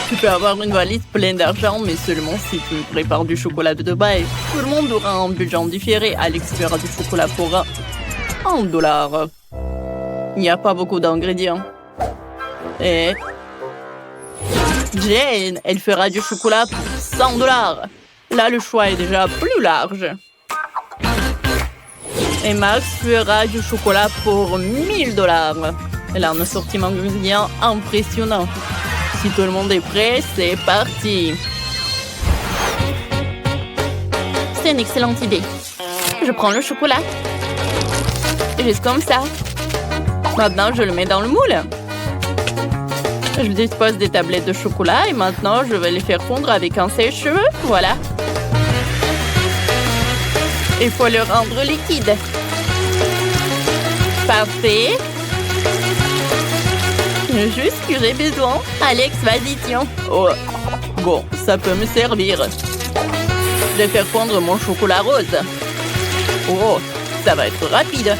Tu peux avoir une valise pleine d'argent, mais seulement si tu prépares du chocolat de Dubaï. Tout le monde aura un budget différé. Alex fera du chocolat pour $1. Il n'y a pas beaucoup d'ingrédients. Et Jane, elle fera du chocolat pour $100. Là, le choix est déjà plus large. Et Max fera du chocolat pour $1000. Elle a un assortiment d'ingrédients impressionnant. Si tout le monde est prêt, c'est parti. C'est une excellente idée. Je prends le chocolat. Juste comme ça. Maintenant, je le mets dans le moule. Je dispose des tablettes de chocolat et maintenant, je vais les faire fondre avec un sèche-cheveux. Voilà. Il faut le rendre liquide. Parfait. Juste ce que j'ai besoin. Alex, vas-y, tiens. Oh, bon, ça peut me servir. Je vais faire fondre mon chocolat rose. Oh, ça va être rapide.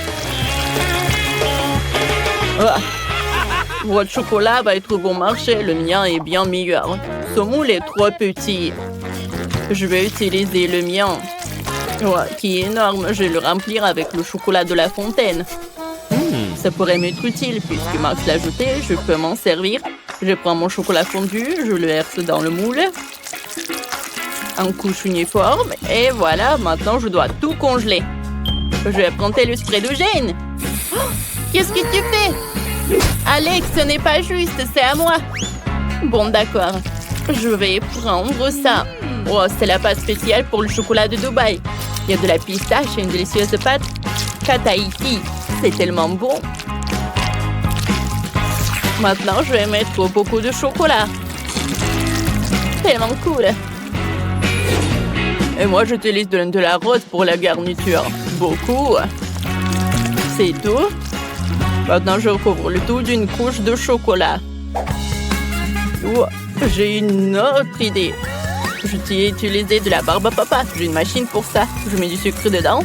Ah. Votre chocolat va être bon marché. Le mien est bien meilleur. Ce moule est trop petit. Je vais utiliser le mien. Oh, qui est énorme. Je vais le remplir avec le chocolat de la fontaine. Ça pourrait m'être utile puisque Max l'a ajouté. Je peux m'en servir. Je prends mon chocolat fondu. Je le verse dans le moule. En couche uniforme. Et voilà, maintenant je dois tout congeler. Je vais prendre le spray de Jane. Oh, qu'est-ce que tu fais? Alex, ce n'est pas juste, c'est à moi. Bon, d'accord. Je vais prendre ça. Oh, c'est la pâte spéciale pour le chocolat de Dubaï. Il y a de la pistache et une délicieuse pâte Tahiti. C'est tellement bon. Maintenant, je vais mettre beaucoup de chocolat. Tellement cool. Et moi, j'utilise de la rose pour la garniture. Beaucoup. C'est tout. Maintenant, je recouvre le tout d'une couche de chocolat. Oh, j'ai une autre idée. Je vais utiliser de la barbe à papa. J'ai une machine pour ça. Je mets du sucre dedans.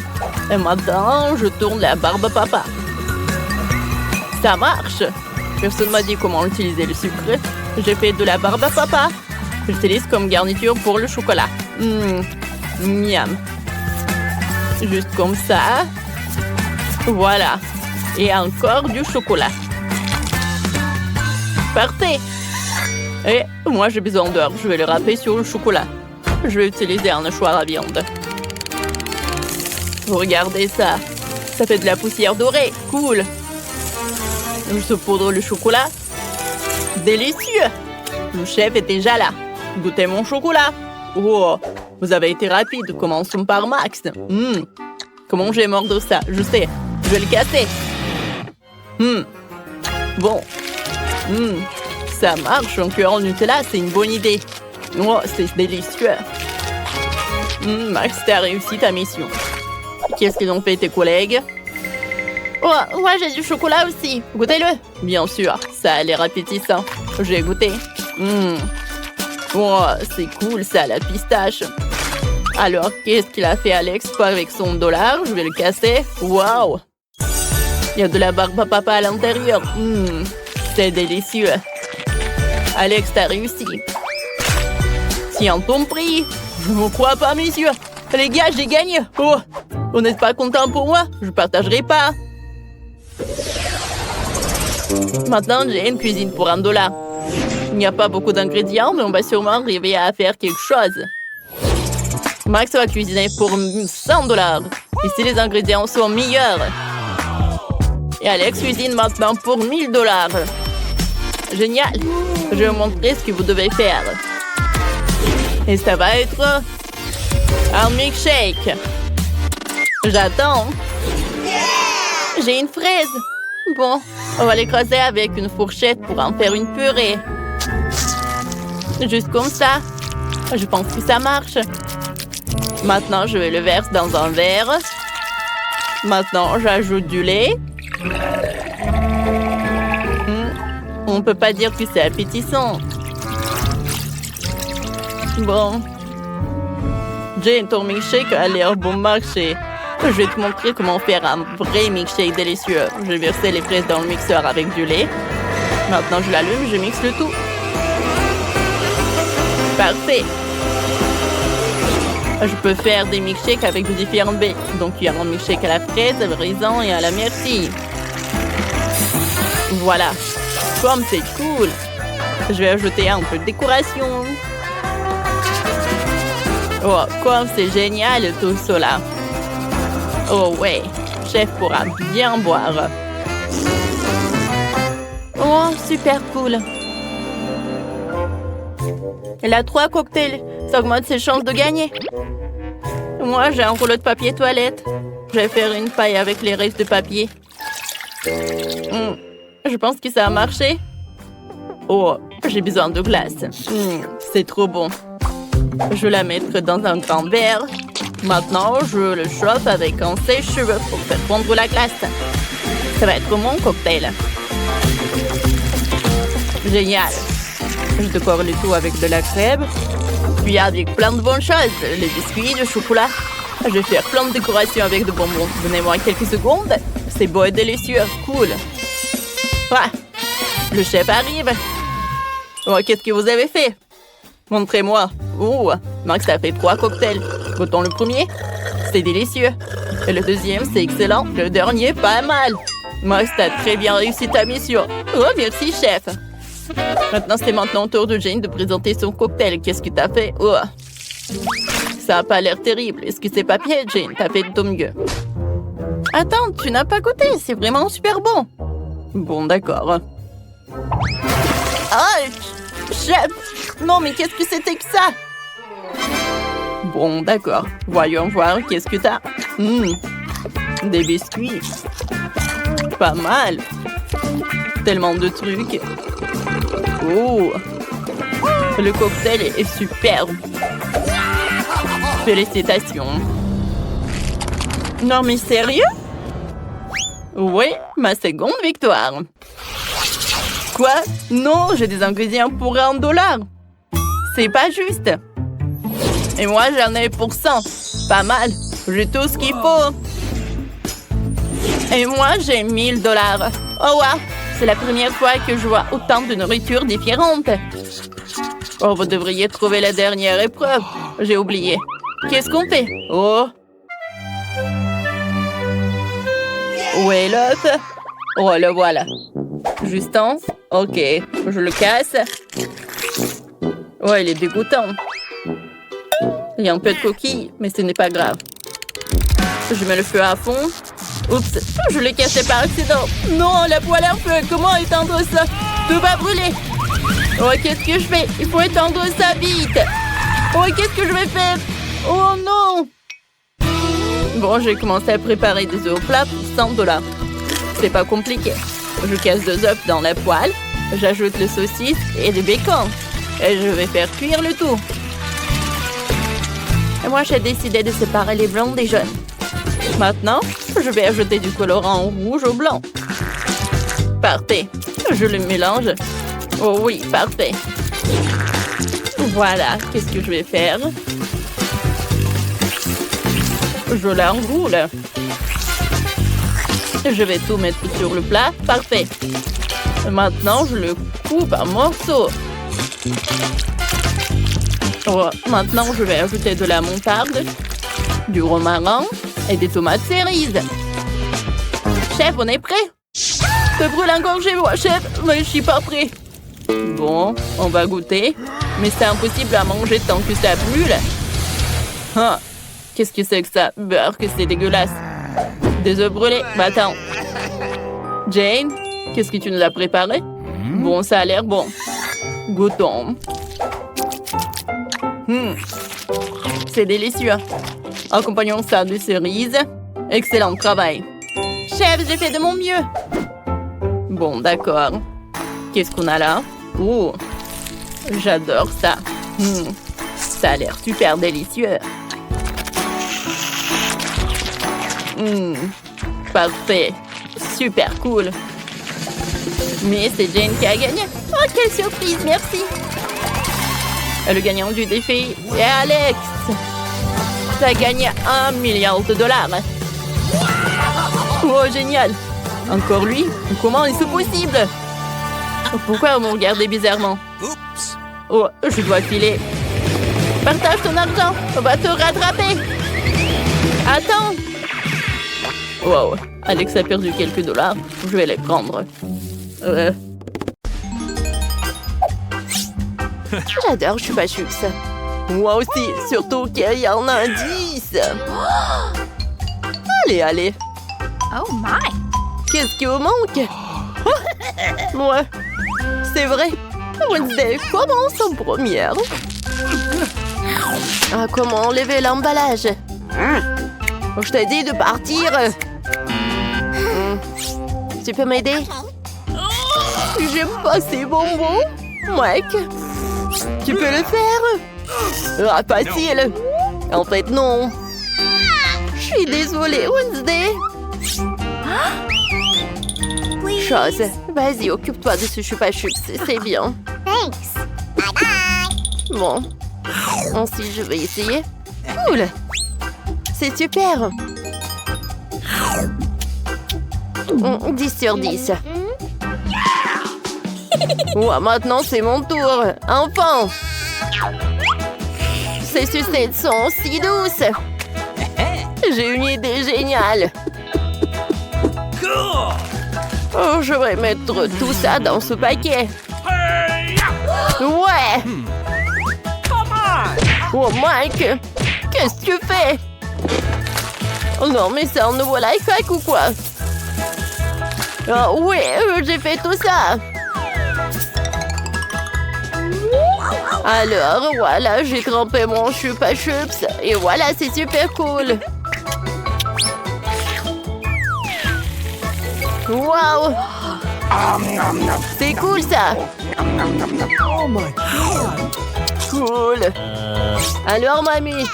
Et maintenant, je tourne la barbe à papa. Ça marche. Personne ne m'a dit comment utiliser le sucre. J'ai fait de la barbe à papa. J'utilise comme garniture pour le chocolat. Miam. Juste comme ça. Voilà. Et encore du chocolat. Parfait. Et moi, j'ai besoin d'heures. Je vais le râper sur le chocolat. Je vais utiliser un hachoir à viande. Regardez ça. Ça fait de la poussière dorée. Cool. Je saupoudre le chocolat. Délicieux. Le chef est déjà là. Goûtez mon chocolat. Oh, vous avez été rapide. Commençons par Max. Comment je vais mordre ça? Je sais. Je vais le casser. Bon. Ça marche. Un cœur en Nutella, c'est une bonne idée. Oh, c'est délicieux. Max, tu as réussi ta mission. Qu'est-ce qu'ils ont fait tes collègues? Oh, ouais, j'ai du chocolat aussi. Goûtez-le. Bien sûr, ça a l'air appétissant. J'ai goûté. Oh, c'est cool ça, la pistache. Alors, qu'est-ce qu'il a fait Alex avec son $? Je vais le casser. Waouh! Il y a de la barbe à papa à l'intérieur. C'est délicieux. Alex, t'as réussi. Tiens ton prix. Je ne crois pas, messieurs. Les gars, j'ai gagné. Oh, vous n'êtes pas content pour moi? Je ne partagerai pas. Maintenant, j'ai une cuisine pour $1. Il n'y a pas beaucoup d'ingrédients, mais on va sûrement arriver à faire quelque chose. Max va cuisiner pour $100. Ici, les ingrédients sont meilleurs. Et Alex cuisine maintenant pour $1000. Génial. Je vais vous montrer ce que vous devez faire. Et ça va être un milkshake. J'attends. J'ai une fraise. Bon, on va l'écraser avec une fourchette pour en faire une purée. Juste comme ça. Je pense que ça marche. Maintenant, je vais le verser dans un verre. Maintenant, j'ajoute du lait. On ne peut pas dire que c'est appétissant. Bon. Jane, ton milkshake a l'air bon marché. Je vais te montrer comment faire un vrai milkshake délicieux. Je vais verser les fraises dans le mixeur avec du lait. Maintenant, je l'allume, je mixe le tout. Parfait. Je peux faire des milkshakes avec de différentes baies. Donc, il y a un milkshake à la fraise, au raisin et à la myrtille. Voilà. Comme c'est cool. Je vais ajouter un peu de décoration. Oh, comme c'est génial tout cela. Oh ouais, chef pourra bien boire. Oh, super cool. Elle a 3 cocktails. Ça augmente ses chances de gagner. Moi, j'ai un rouleau de papier toilette. Je vais faire une paille avec les restes de papier. Je pense que ça a marché. Oh, j'ai besoin de glace. C'est trop bon. Je vais la mettre dans un grand verre. Maintenant, je le chauffe avec un sèche-cheveux pour faire fondre la glace. Ça va être mon cocktail. Génial. Je décore le tout avec de la crème. Puis avec plein de bonnes choses. Les biscuits, le chocolat. Je vais faire plein de décorations avec de bonbons. Donnez-moi quelques secondes. C'est beau et délicieux. Cool. Ah, le chef arrive. Oh, qu'est-ce que vous avez fait? Montrez-moi. Oh, Max a fait 3 cocktails. Goûtons le premier. C'est délicieux. Et le deuxième, c'est excellent. Le dernier, pas mal. Max, t'as très bien réussi ta mission. Oh, merci, chef. Maintenant, c'est maintenant au tour de Jane de présenter son cocktail. Qu'est-ce que t'as fait? Oh, ça a pas l'air terrible. Est-ce que c'est pas pied, Jane? T'as fait de ton mieux. Attends, tu n'as pas goûté. C'est vraiment super bon. Bon, d'accord. Ah, chef! Non, mais qu'est-ce que c'était que ça? Bon, d'accord. Voyons voir, qu'est-ce que t'as? Des biscuits. Pas mal. Tellement de trucs. Oh! Le cocktail est superbe. Félicitations. Non, mais sérieux? Oui, ma seconde victoire. Quoi? Non, j'ai des ingrédients pour $1. C'est pas juste. Et moi, j'en ai pour 100. Pas mal. J'ai tout ce qu'il faut. Et moi, j'ai $1000. Oh, wow! C'est la première fois que je vois autant de nourriture différente. Oh, vous devriez trouver la dernière épreuve. J'ai oublié. Qu'est-ce qu'on fait? Oh! Où est l'autre? Oh, le voilà. Justin? Ok, je le casse. Ouais, il est dégoûtant. Il y a un peu de coquille, mais ce n'est pas grave. Je mets le feu à fond. Oups, je l'ai cassé par accident. Non, la poêle à feu, comment éteindre ça? Tout va brûler. Oh, qu'est-ce que je fais? Il faut éteindre ça vite. Oh, qu'est-ce que je vais faire? Oh non! Bon, j'ai commencé à préparer des œufs au plat pour $100. C'est pas compliqué. Je casse 2 œufs dans la poêle. J'ajoute le saucisse et le bacon. Et je vais faire cuire le tout. Et moi, j'ai décidé de séparer les blancs des jaunes. Maintenant, je vais ajouter du colorant rouge au blanc. Parfait. Je le mélange. Oh oui, parfait. Voilà, qu'est-ce que je vais faire? Je l'enroule. Je vais tout mettre sur le plat. Parfait. Maintenant, je le coupe en morceaux. Oh, maintenant, je vais ajouter de la moutarde, du romarin et des tomates cerises. Chef, on est prêt? Ça brûle encore chez moi, chef, mais je suis pas prêt. Bon, on va goûter. Mais c'est impossible à manger tant que ça brûle. Ah, qu'est-ce que c'est que ça? Beurre, que c'est dégueulasse. Des œufs brûlés. Bah attends. Jane, qu'est-ce que tu nous as préparé? Bon, ça a l'air bon. Goûtons. C'est délicieux. Accompagnons ça de cerises. Excellent travail. Chef, j'ai fait de mon mieux. Bon, d'accord. Qu'est-ce qu'on a là? Oh, j'adore ça. Ça a l'air super délicieux. Parfait. Super cool. Mais c'est Jane qui a gagné. Oh, quelle surprise, merci. Le gagnant du défi est Alex. Ça a gagné $1 milliard. Oh, génial. Encore lui? Comment est-ce possible? Pourquoi vous me regardez bizarrement? Oh, je dois filer. Partage ton argent. On va te rattraper. Attends. Wow. Alex a perdu quelques dollars. Je vais les prendre. J'adore Chupa Chups. Moi aussi. Surtout qu'il y en a 10. Allez, allez. Oh my! Qu'est-ce qui vous manque? Ouais. C'est vrai. Wednesday commence en première. Ah, comment enlever l'emballage? Je t'ai dit de partir. Tu peux m'aider? J'aime pas ces bonbons. Mec, tu peux le faire? Ah, facile. En fait, non. Je suis désolée, Wednesday. Chose. Vas-y, occupe-toi de ce Chupa Chups. C'est bien. Thanks. Bye bye. Bon. Ensuite, je vais essayer. Cool. C'est super. 10 sur 10. Ouais, maintenant, c'est mon tour. Enfin. Ces sucettes sont si douces. J'ai une idée géniale. Oh, je vais mettre tout ça dans ce paquet. Ouais. Oh, Mike, qu'est-ce que tu fais? Oh non, mais c'est un nouveau life hack ou quoi? Oh, oui, j'ai fait tout ça. Alors, voilà, j'ai trempé mon Chupa Chups. Et voilà, c'est super cool. Wow! C'est cool, ça! Oh my God! Cool! Alors, mamie?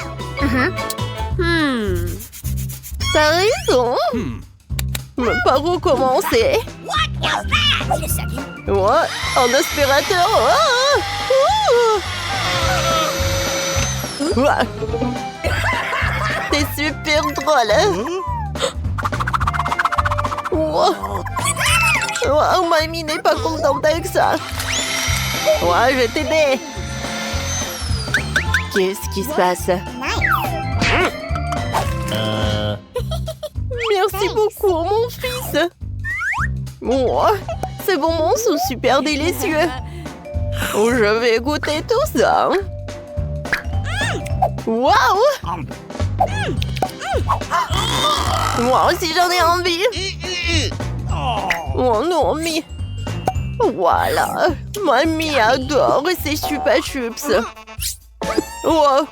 T'as raison! Mais par où commencer? Ouais, un aspirateur! Ouais. C'est super drôle, hein? Wow. Oh, mamie n'est pas contente avec ça. Ouais, je vais t'aider. Qu'est-ce qui se passe? Merci beaucoup, mon fils. Oh, ces bonbons sont super délicieux. Oh, je vais goûter tout ça. Waouh! Moi aussi, j'en ai envie. Oh non, mais... Voilà. Mamie adore ces Chupa Chups. Oh.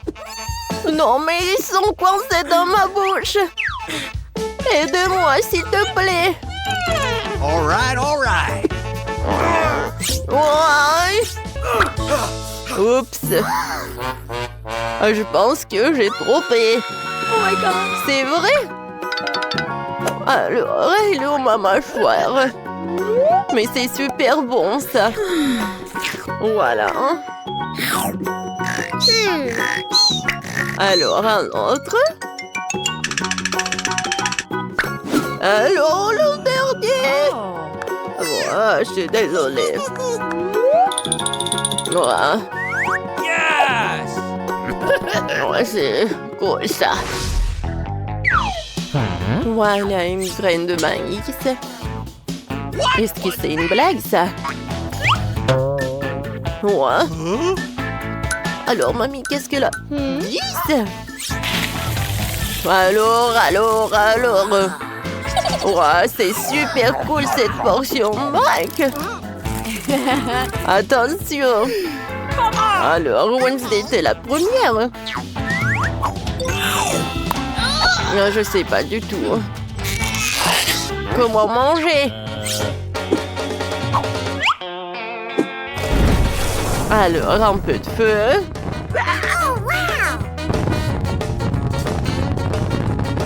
Non, mais ils sont coincés dans ma bouche. Aide-moi, s'il te plaît. All right. Ouais. Oups. Je pense que j'ai trompé. Oh my God! C'est vrai? Alors, il est où ma mâchoire? Mais c'est super bon, ça. Voilà. Alors, un autre. Alors, le dernier. Ouais, je suis désolée. Ouais. Yes! Ouais, c'est cool, ça. Ouais, il y a une graine de maïs. Est-ce que c'est une blague, ça? Ouais. Alors, mamie, qu'est-ce qu'elle a? 10? Alors. Ouais, c'est super cool, cette portion, Mike. Attention. Alors, Wednesday, t'es la première. Je sais pas du tout. Comment manger? Alors, un peu de feu.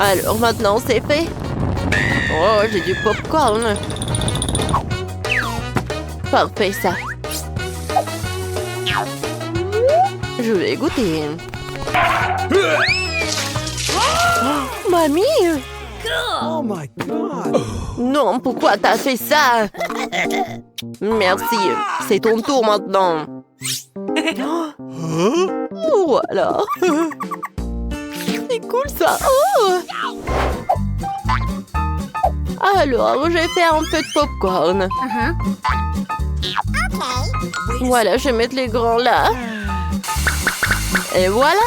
Alors, maintenant, c'est fait. Oh, j'ai du popcorn. Parfait, ça. Je vais goûter. Oh, mamie! Oh my God! Non, pourquoi t'as fait ça? Merci, c'est ton tour maintenant. Voilà. C'est cool ça. Oh. Alors, je vais faire un peu de popcorn. Voilà, je vais mettre les grands là. Et voilà.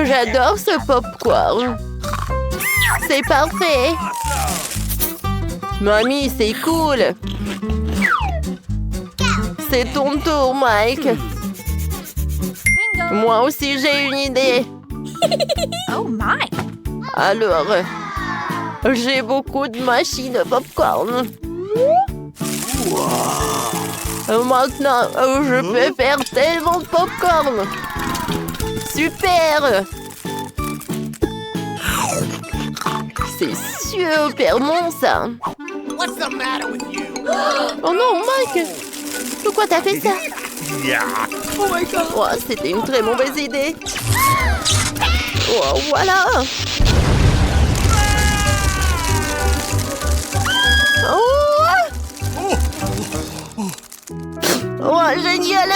J'adore ce popcorn. C'est parfait. Mamie, c'est cool. C'est ton tour, Mike. Moi aussi, j'ai une idée. Oh my. Alors, j'ai beaucoup de machines à popcorn. Maintenant, je peux faire tellement de popcorn. Super! C'est super bon, ça. What's the matter with you? Oh non, Mike! Pourquoi t'as fait ça? Oh my god. Oh, c'était une très mauvaise idée. Oh, voilà! Oh, génial!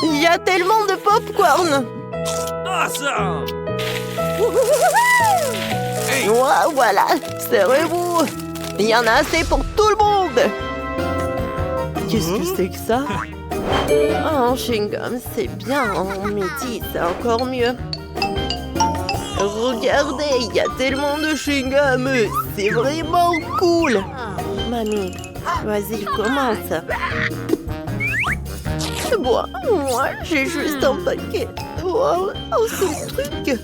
Il y a tellement de popcorn! Awesome. Oh, voilà! Serrez-vous! Il y en a assez pour tout le monde! Qu'est-ce que c'est que ça? Oh, en chewing-gum, c'est bien. En midi, c'est encore mieux. Regardez, il y a tellement de chewing-gum. C'est vraiment cool. Mamie, vas-y, commence. Bon, moi, j'ai juste un paquet. Wow, oh, ce truc.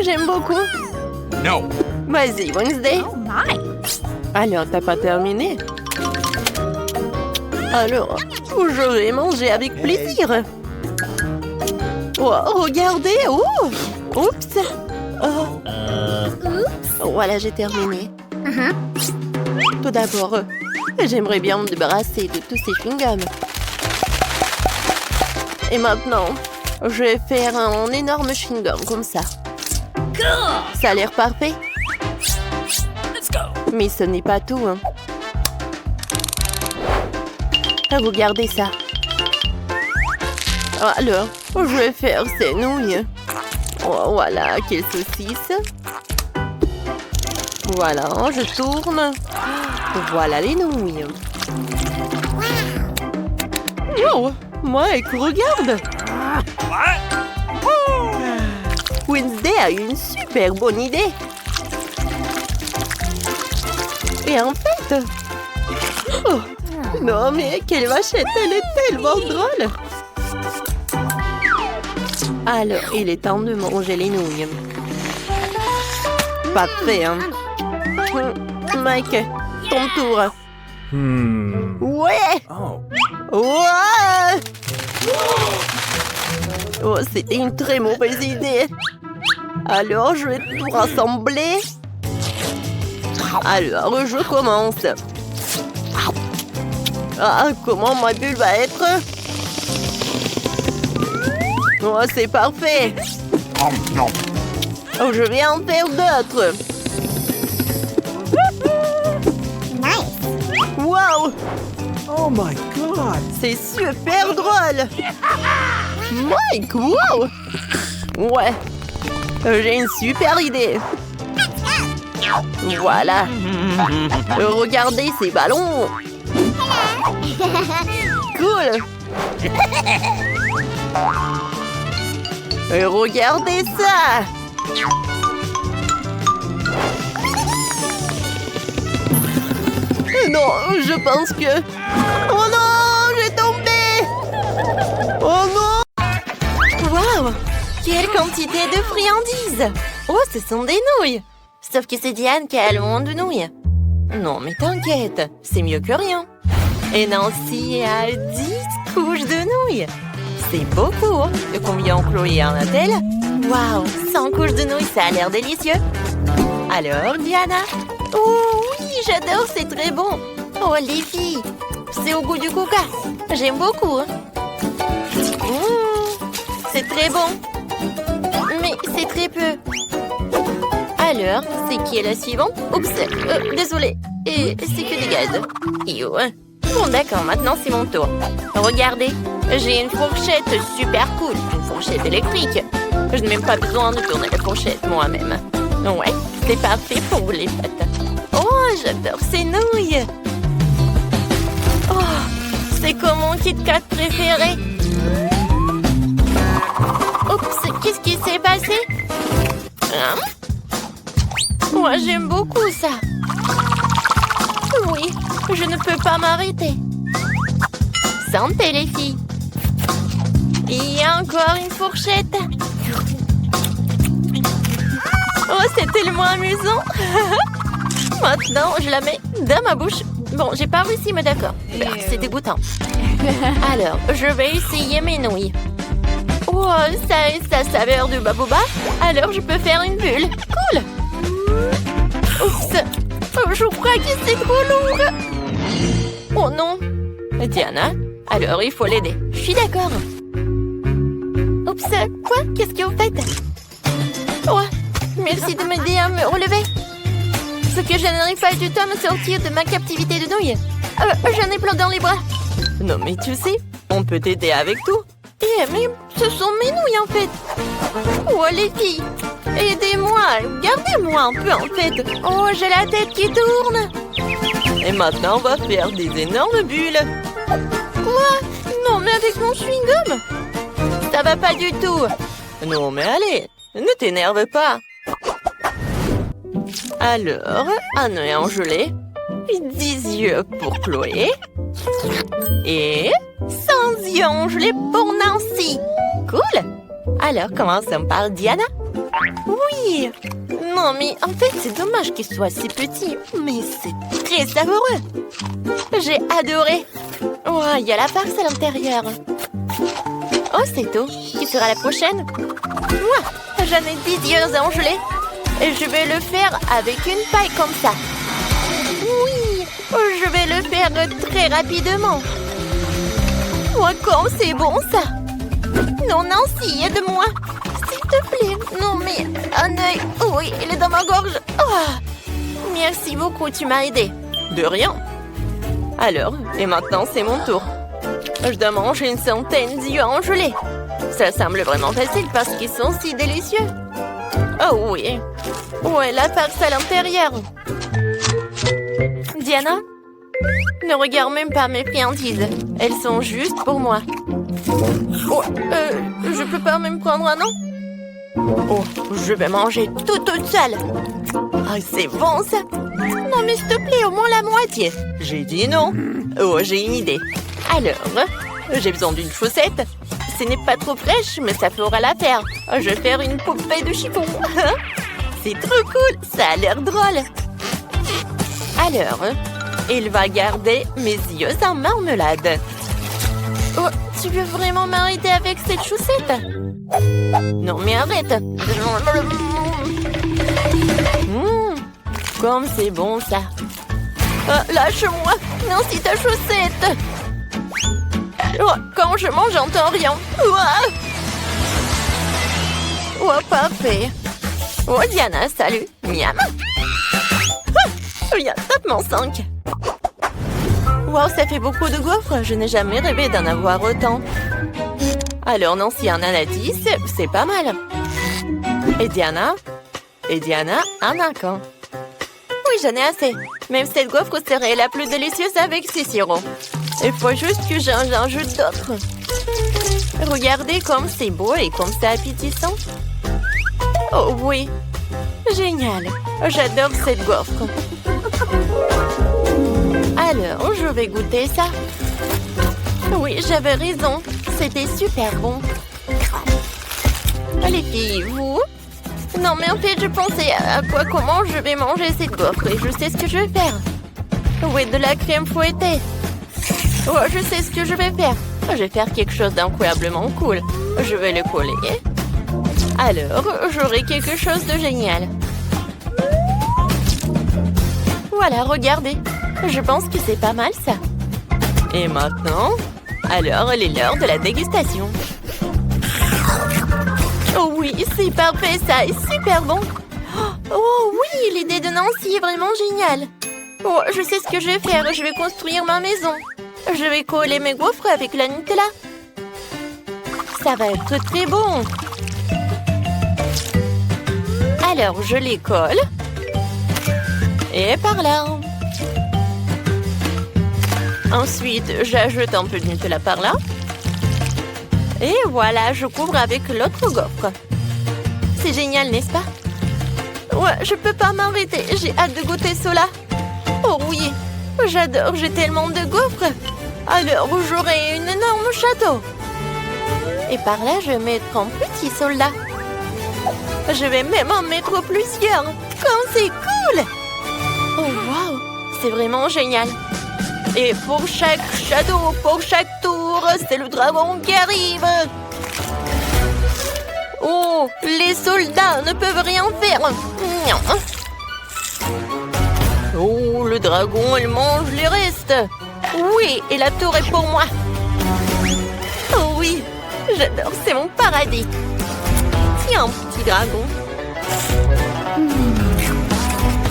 J'aime beaucoup. No. Vas-y, Wednesday. Oh my. Alors, t'as pas terminé? Alors, je vais manger avec plaisir. Oh, regardez. Oh, oups. Oh. Voilà, j'ai terminé. Tout d'abord, j'aimerais bien me débarrasser de tous ces chewing-gums. Et maintenant, je vais faire un énorme chewing-gum comme ça. Ça a l'air parfait. Let's go. Mais ce n'est pas tout, hein. Regardez ça. Alors, je vais faire ces nouilles. Oh, voilà, quelle saucisse. Voilà, je tourne. Voilà les nouilles. Oh, Mike, regarde. What? Wednesday a une super bonne idée. Et en fait... Oh, non, mais quelle vachette, elle est tellement drôle. Alors, il est temps de manger les nouilles. Parfait, hein? Mike, ton tour. Ouais! Oh. Ouais! Oh, c'était une très mauvaise idée. Alors, je vais tout rassembler. Alors, je commence. Ah, comment ma bulle va être? Oh, c'est parfait. Oh, je vais en faire d'autres. Wow! Oh my god. C'est super drôle. Mike, wow! Ouais, j'ai une super idée. Voilà. Regardez ces ballons. Cool. Et regardez ça. Non, je pense que... Oh non, j'ai tombé. Oh non. Waouh, quelle quantité de friandises. Oh, ce sont des nouilles. Sauf que c'est Diane qui a le moins de nouilles. Non, mais t'inquiète, c'est mieux que rien. Et Nancy a 10 couches de nouilles. C'est beaucoup. Et combien Chloé en a-t-elle? Waouh, 100 couches de nouilles, ça a l'air délicieux. Alors, Diana? Oh oui, j'adore, c'est très bon. Oh, les filles, c'est au goût du coca. J'aime beaucoup. C'est très bon. Mais c'est très peu. Alors, c'est qui est la suivante? Oups, désolé. Et c'est que des gaz. Yo. Bon, d'accord, maintenant c'est mon tour. Regardez, j'ai une fourchette super cool, une fourchette électrique. Je n'ai même pas besoin de tourner la fourchette moi-même. Ouais, c'est parfait pour les pâtes. Oh, j'adore ces nouilles. Oh, c'est comme mon Kit Kat préféré. Oups, qu'est-ce qui s'est passé? Hein? Moi, j'aime beaucoup ça. Oui, je ne peux pas m'arrêter. Santé, les filles. Il y a encore une fourchette. Oh, c'est tellement amusant. Maintenant, je la mets dans ma bouche. Bon, j'ai pas réussi, mais d'accord. C'est dégoûtant. Alors, je vais essayer mes nouilles. Oh, ça a sa saveur de baboba. Alors, je peux faire une bulle. Cool. Oups. Oh, je crois que c'est trop lourd. Oh non. Diana, alors il faut l'aider. Je suis d'accord. Oups. Quoi? Qu'est-ce que vous faites? Oh, merci de m'aider à me relever. Ce que je n'arrive pas du tout à me sortir de ma captivité de nouilles. J'en ai plein dans les bras. Non, mais tu sais, on peut t'aider avec tout. Mais ce sont mes nouilles, en fait. Oh, les filles, aidez-moi. Gardez-moi un peu, en fait. Oh, j'ai la tête qui tourne. Et maintenant, on va faire des énormes bulles. Quoi? Non, mais avec mon chewing-gum. Ça va pas du tout. Non, mais allez, ne t'énerve pas. Alors, un œil en gelée, 10 yeux pour Chloé et 100 yeux en gelée pour Nancy. Cool. Alors, commençons par Diana. Oui. Non, mais en fait, c'est dommage qu'il soit si petit, mais c'est très savoureux. J'ai adoré. Oh, il y a la farce à l'intérieur. Oh, c'est tout. Qui sera la prochaine? Moi, j'en ai 10 yeux en gelée. Et je vais le faire avec une paille comme ça. Oui, je vais le faire très rapidement. Oh, comme c'est bon ça. Non, Nancy, aide-moi. S'il te plaît. Non, mais un œil. Oh, oui, il est dans ma gorge. Oh. Merci beaucoup, tu m'as aidé. De rien. Alors, et maintenant c'est mon tour. Je dois manger une centaine d'yeux en gelée. Ça semble vraiment facile parce qu'ils sont si délicieux. Oh oui. Ouais, la farce à l'intérieur. Diana, ne regarde même pas mes friandises. Elles sont juste pour moi. Oh, je peux pas même prendre un an? Oh, je vais manger toute seule. Ah, c'est bon ça. Non, mais s'il te plaît, au moins la moitié. J'ai dit non. Oh, j'ai une idée. Alors, j'ai besoin d'une chaussette. Ce n'est pas trop fraîche, mais ça fera l'affaire. Je vais faire une poupée de chiffon. C'est trop cool, ça a l'air drôle. Alors, il va garder mes yeux en marmelade. Oh, tu veux vraiment m'arrêter avec cette chaussette? Non, mais arrête. Comme c'est bon, ça. Lâche-moi. Non, c'est ta chaussette. Oh, quand je mange, j'entends rien. Oh, parfait. Oh, Diana, salut. Miam. Viens, tape-moi 5. Wow, ça fait beaucoup de gaufres. Je n'ai jamais rêvé d'en avoir autant. Alors, Nancy en a 10, c'est pas mal. Et Diana, en a quand? Oui, j'en ai assez. Même cette gaufre serait la plus délicieuse avec ces sirops. Il faut juste que j'en ajoute d'autres. Regardez comme c'est beau et comme c'est appétissant. Oh oui, génial. J'adore cette gaufre. Alors, je vais goûter ça. Oui, j'avais raison. C'était super bon. Les filles, vous? Non, mais en fait, je pensais à comment je vais manger cette gaufre et je sais ce que je vais faire. Oui, de la crème fouettée. Oh, je sais ce que je vais faire. Je vais faire quelque chose d'incroyablement cool. Je vais le coller. Alors, j'aurai quelque chose de génial. Voilà, regardez. Je pense que c'est pas mal, ça. Et maintenant, alors, il est l'heure de la dégustation. Oh oui, c'est parfait, ça est super bon. Oh oui, l'idée de Nancy est vraiment géniale. Oh, je sais ce que je vais faire. Je vais construire ma maison. je vais coller mes gaufres avec la Nutella. Ça va être très bon. Alors, je les colle. Et par là. Ensuite, j'ajoute un peu de Nutella par là. Et voilà, je couvre avec l'autre gaufre. C'est génial, n'est-ce pas? Ouais, je peux pas m'arrêter. J'ai hâte de goûter cela. Oh oui, j'adore, j'ai tellement de gaufres. Alors, j'aurai une énorme château. Et par là, je vais mettre un petit soldat. Je vais même en mettre plusieurs. Comme c'est cool! Oh, waouh! C'est vraiment génial. Et pour chaque château, pour chaque tour, c'est le dragon qui arrive. Oh, les soldats ne peuvent rien faire. Oh, le dragon, il mange les restes. Oui, et la tour est pour moi. Oh oui, j'adore, c'est mon paradis. Tiens, petit dragon.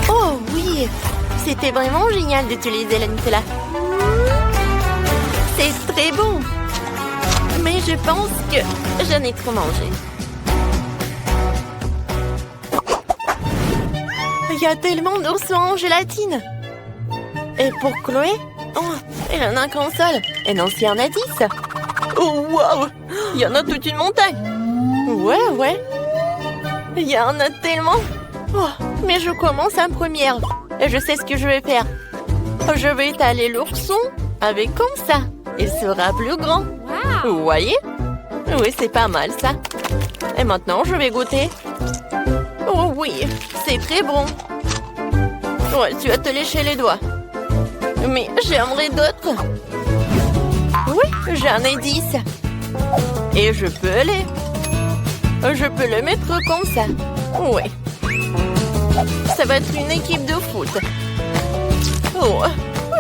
Oh oui, c'était vraiment génial d'utiliser la Nutella. C'est très bon. Mais je pense que j'en ai trop mangé. Il y a tellement d'oursons en gélatine. Et pour Chloé, oh, elle en a qu'un seul. Et Nancy en a 10. Oh, wow! Il y en a toute une montagne. Ouais. Il y en a tellement. Oh, mais je commence en première. Et je sais ce que je vais faire. Je vais étaler l'ourson avec comme ça. Il sera plus grand. Wow. Vous voyez? Oui, c'est pas mal ça. Et maintenant, je vais goûter. Oh oui, c'est très bon. Ouais, tu vas te lécher les doigts. Mais j'aimerais d'autres. Oui, j'en ai 10. Et je peux le mettre comme ça. Oui. Ça va être une équipe de foot. Oh,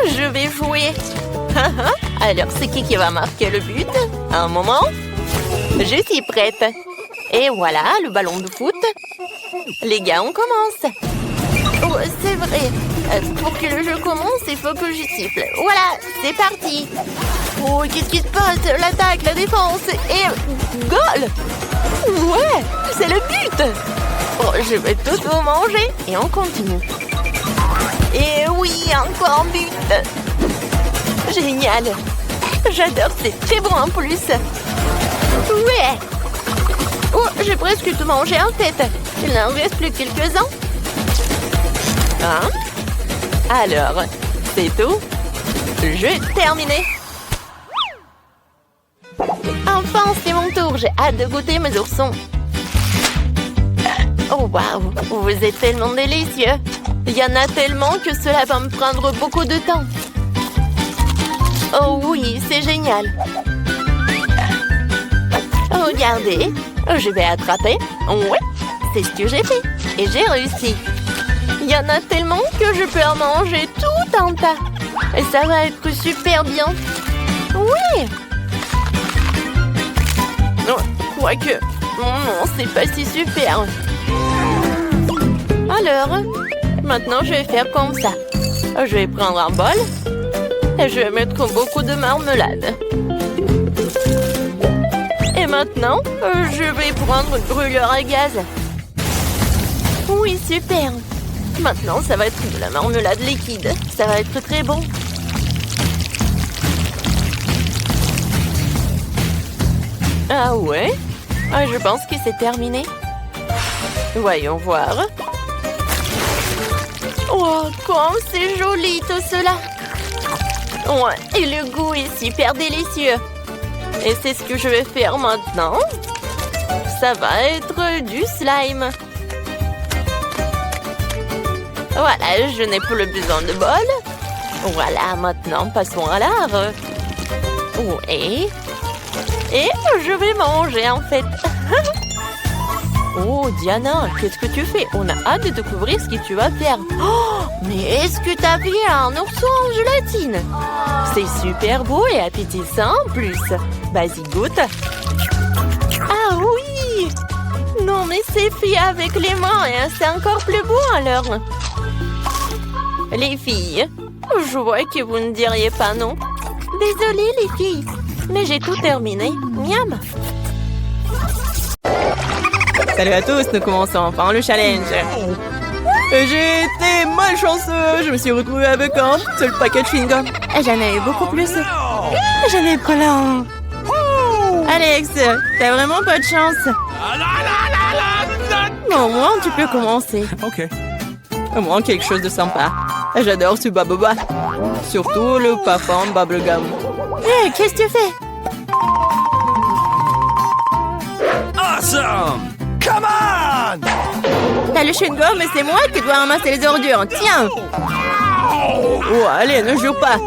je vais jouer. Alors, c'est qui va marquer le but? Un moment. Je suis prête. Et voilà, le ballon de foot. Les gars, on commence. Oh, c'est vrai. Pour que le jeu commence, il faut que j'y siffle. Voilà, c'est parti. Oh, qu'est-ce qui se passe? L'attaque, la défense et... goal! Ouais, c'est le but. Oh, je vais tout vous manger et on continue. Et oui, encore un but. Génial. J'adore, c'est très bon en plus. Ouais. Oh, j'ai presque tout mangé en fait. Il n'en reste plus quelques-uns. Hein? Alors, c'est tout. Jeu terminé. Enfin, c'est mon tour. J'ai hâte de goûter mes oursons. Oh, waouh! Vous êtes tellement délicieux. Il y en a tellement que cela va me prendre beaucoup de temps. Oh oui, c'est génial. Regardez, je vais attraper. Ouais, c'est ce que j'ai fait. Et j'ai réussi. Il y en a tellement que je peux en manger tout un tas. Et ça va être super bien. Oui! Oh, quoique, non, c'est pas si super. Alors, maintenant je vais faire comme ça. Je vais prendre un bol et je vais mettre beaucoup de marmelade. Et maintenant, je vais prendre une brûleur à gaz. Oui, super. Maintenant, ça va être de la marmelade liquide. Ça va être très bon. Ah ouais? Je pense que c'est terminé. Voyons voir. Oh, comme c'est joli tout cela. Ouais, et le goût est super délicieux. Et c'est ce que je vais faire maintenant. Ça va être du slime. Voilà, je n'ai plus besoin de bol. Voilà, maintenant, passons à l'art. Oui. Et je vais manger, en fait. Oh, Diana, qu'est-ce que tu fais? On a hâte de découvrir ce que tu vas faire. Oh, mais est-ce que t'as vu un ourson en gélatine? C'est super beau et appétissant en plus. Vas-y, goûte. Ah oui! Non, mais c'est fait avec les mains et c'est encore plus beau alors. Les filles, je vois que vous ne diriez pas non. Désolée, les filles, mais j'ai tout terminé. Miam! Salut à tous, nous commençons enfin le challenge. J'ai été malchanceux. Je me suis retrouvée avec un seul paquet de chewing-gum. Et j'en ai eu beaucoup plus. J'en ai plein. Alex, t'as vraiment pas de chance. Bon, au moins, tu peux commencer. OK. Au moins, quelque chose de sympa. J'adore ce baboba. Surtout le parfum bubblegum. Hé, qu'est-ce que tu fais? Awesome! Come on! T'as le chewing-gum et c'est moi qui dois ramasser les ordures. Tiens! Oh, allez, ne joue pas.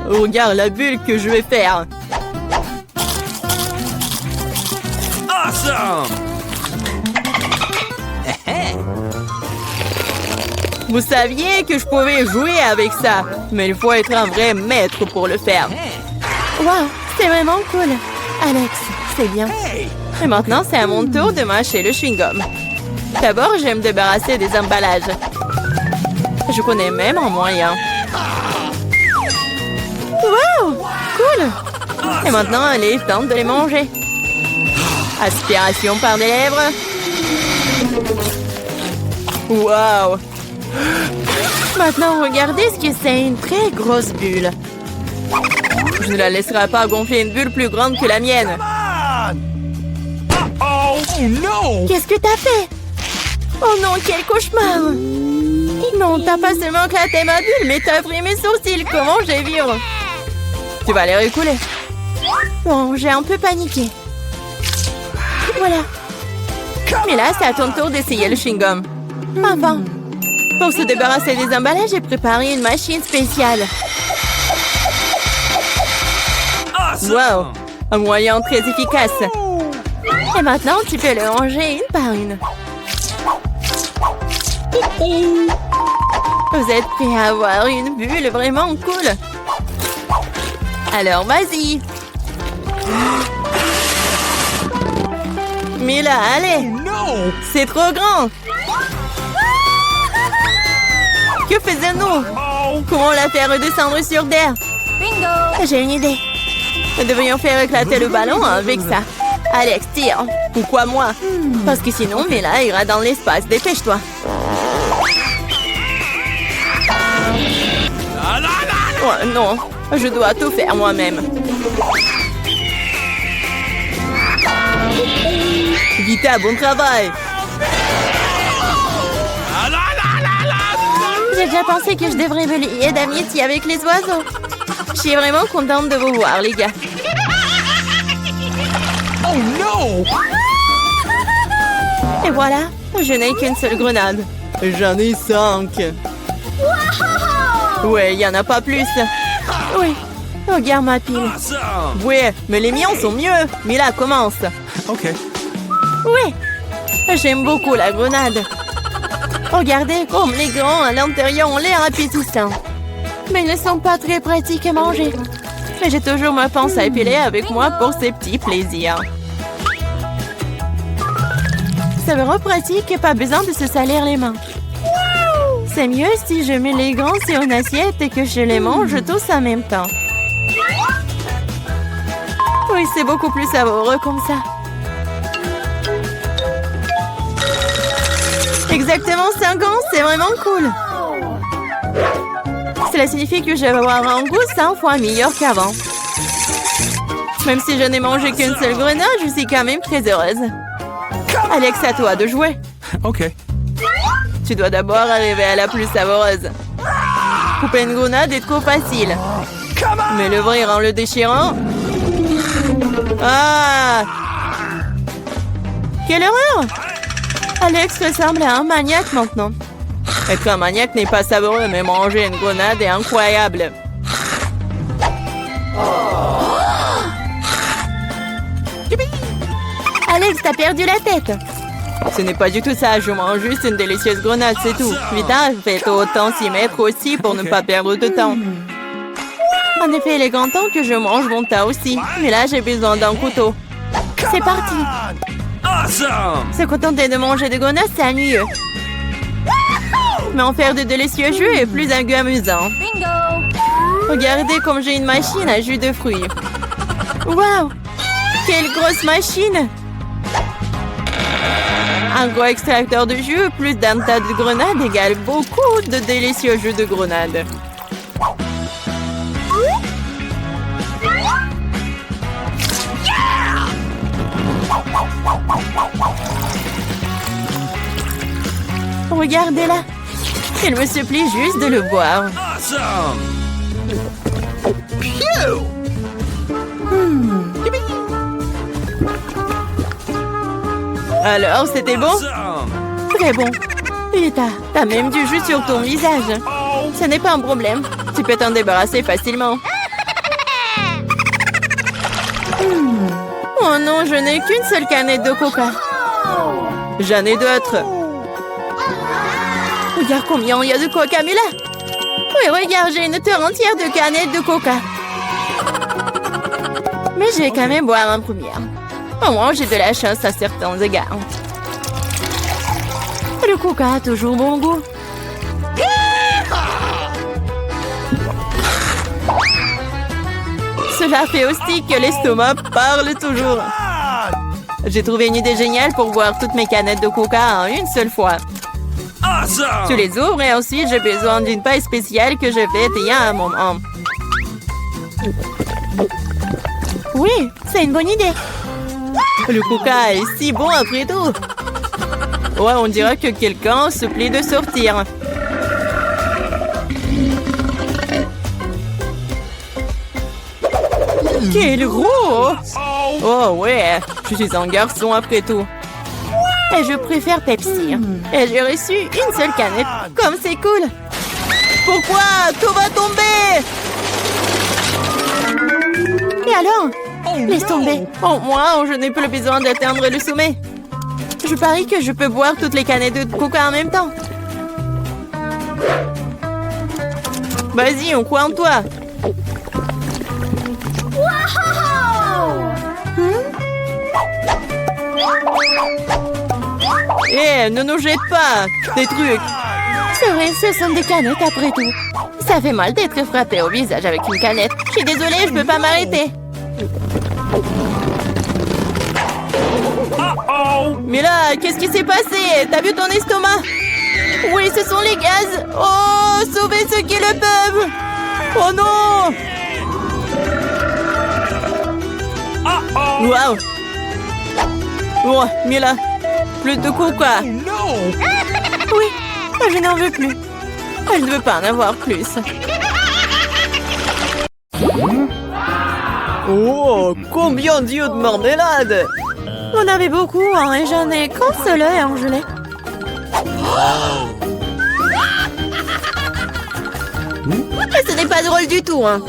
Regarde la bulle que je vais faire. Awesome! Vous saviez que je pouvais jouer avec ça, mais il faut être un vrai maître pour le faire. Wow, c'est vraiment cool. Alex, c'est bien. Et maintenant, c'est à mon tour de mâcher le chewing-gum. D'abord, je vais me débarrasser des emballages. Je connais même un moyen. Wow, cool. Et maintenant, il est temps de les manger. Aspiration par les lèvres. Wow. Maintenant, regardez ce que c'est, une très grosse bulle. Je ne la laisserai pas gonfler une bulle plus grande que la mienne. Oh no! Qu'est-ce que t'as fait? Oh non, quel cauchemar! Non, t'as pas seulement éclaté ma bulle, mais t'as pris mes sourcils. Comment je vais vivre? Tu vas les récouler. Bon, j'ai un peu paniqué. Voilà. Mais là, c'est à ton tour d'essayer le chewing-gum. Enfin. Pour se débarrasser des emballages, j'ai préparé une machine spéciale. Wow! Un moyen très efficace. Et maintenant, tu peux le ranger une par une. Vous êtes prêts à avoir une bulle vraiment cool? Alors, vas-y. Mais là, allez. No! C'est trop grand. Que faisons-nous? Comment la faire redescendre sur terre? Bingo! J'ai une idée. Nous devrions faire éclater le ballon avec ça. Alex, tire. Pourquoi moi? Parce que sinon, Mila ira dans l'espace. Dépêche-toi. Oh, non, je dois tout faire moi-même. Vita, bon travail. J'ai déjà pensé que je devrais me lier d'amitié avec les oiseaux. Je suis vraiment contente de vous voir, les gars. Oh no! Et voilà, je n'ai qu'une seule grenade. J'en ai 5. Ouais, il n'y en a pas plus. Oui, regarde ma pile. Awesome! Ouais, mais les miens sont mieux. Mila, commence. OK. Oui, j'aime beaucoup la grenade. Regardez comme les grands à l'intérieur ont l'air appétissants. Mais ils ne sont pas très pratiques à manger. Mais j'ai toujours ma pince à épiler avec moi pour ces petits plaisirs. C'est vraiment pratique et pas besoin de se salir les mains. C'est mieux si je mets les grands sur une assiette et que je les mange tous en même temps. Oui, c'est beaucoup plus savoureux comme ça. Exactement 5 ans, c'est vraiment cool. Cela signifie que je vais avoir un goût 100 fois meilleur qu'avant. Même si je n'ai mangé qu'une seule grenade, je suis quand même très heureuse. Alex, à toi de jouer. OK. Tu dois d'abord arriver à la plus savoureuse. Couper une grenade est trop facile. Mais l'ouvrir en le déchirant... Ah! Quelle horreur! Alex ressemble à un maniaque maintenant. Être un maniaque n'est pas savoureux, mais manger une grenade est incroyable. Alex, t'as perdu la tête. Ce n'est pas du tout ça, je mange juste une délicieuse grenade, c'est tout. Vita, faites autant s'y mettre aussi pour ne pas perdre de temps. En effet, il est grand temps que je mange mon tas aussi. Mais là, j'ai besoin d'un couteau. C'est parti. Awesome! Se contenter de manger des grenades, c'est ennuyeux. Mais en faire de délicieux jeux est plus amusant. Bingo! Regardez comme j'ai une machine à jus de fruits. Waouh! Quelle grosse machine! Un gros extracteur de jus plus d'un tas de grenades égale beaucoup de délicieux jus de grenades. Regardez-la! Il me supplie juste de le boire. Awesome! Alors, c'était bon? Awesome! Très bon. Et t'as même du jus sur ton visage. Ce n'est pas un problème. Tu peux t'en débarrasser facilement. Oh non, je n'ai qu'une seule canette de coca. J'en ai d'autres. Regarde combien il y a de coca, Mila. Oui, regarde, j'ai une terre entière de canettes de coca. Mais je vais quand même boire en première. Au moins, j'ai de la chance à certains égards. Le coca a toujours bon goût. Cela fait aussi que l'estomac parle toujours. J'ai trouvé une idée géniale pour boire toutes mes canettes de coca en une seule fois. Awesome! Tu les ouvres et ensuite j'ai besoin d'une paille spéciale que je vais étayer à un moment. Oui, c'est une bonne idée. Le coca est si bon après tout. Ouais, on dirait que quelqu'un se plaît de sortir. Quel gros! Oh ouais, je suis un garçon après tout. Et je préfère Pepsi. Et j'ai reçu une seule canette. Comme c'est cool. Pourquoi? Tout va tomber! Et alors? Laisse tomber. Au moins, je n'ai plus besoin d'atteindre le sommet. Je parie que je peux boire toutes les canettes de coca en même temps. Vas-y, on croit en toi. Eh, ne nous jette pas des trucs. C'est vrai, ce sont des canettes après tout. Ça fait mal d'être frappé au visage avec une canette. Je suis désolée, je peux pas m'arrêter. Mais là, qu'est-ce qui s'est passé? T'as vu ton estomac? Oui, ce sont les gaz. Oh, sauvez ceux qui le peuvent. Oh non. Waouh. Oh, Mila, plus de coca. Oui, je n'en veux plus. Je ne veux pas en avoir plus. Oh, combien d'yeux de marmelade! On avait beaucoup, hein, et j'en ai qu'un seul œil en gelée. Ce n'est pas drôle du tout, hein.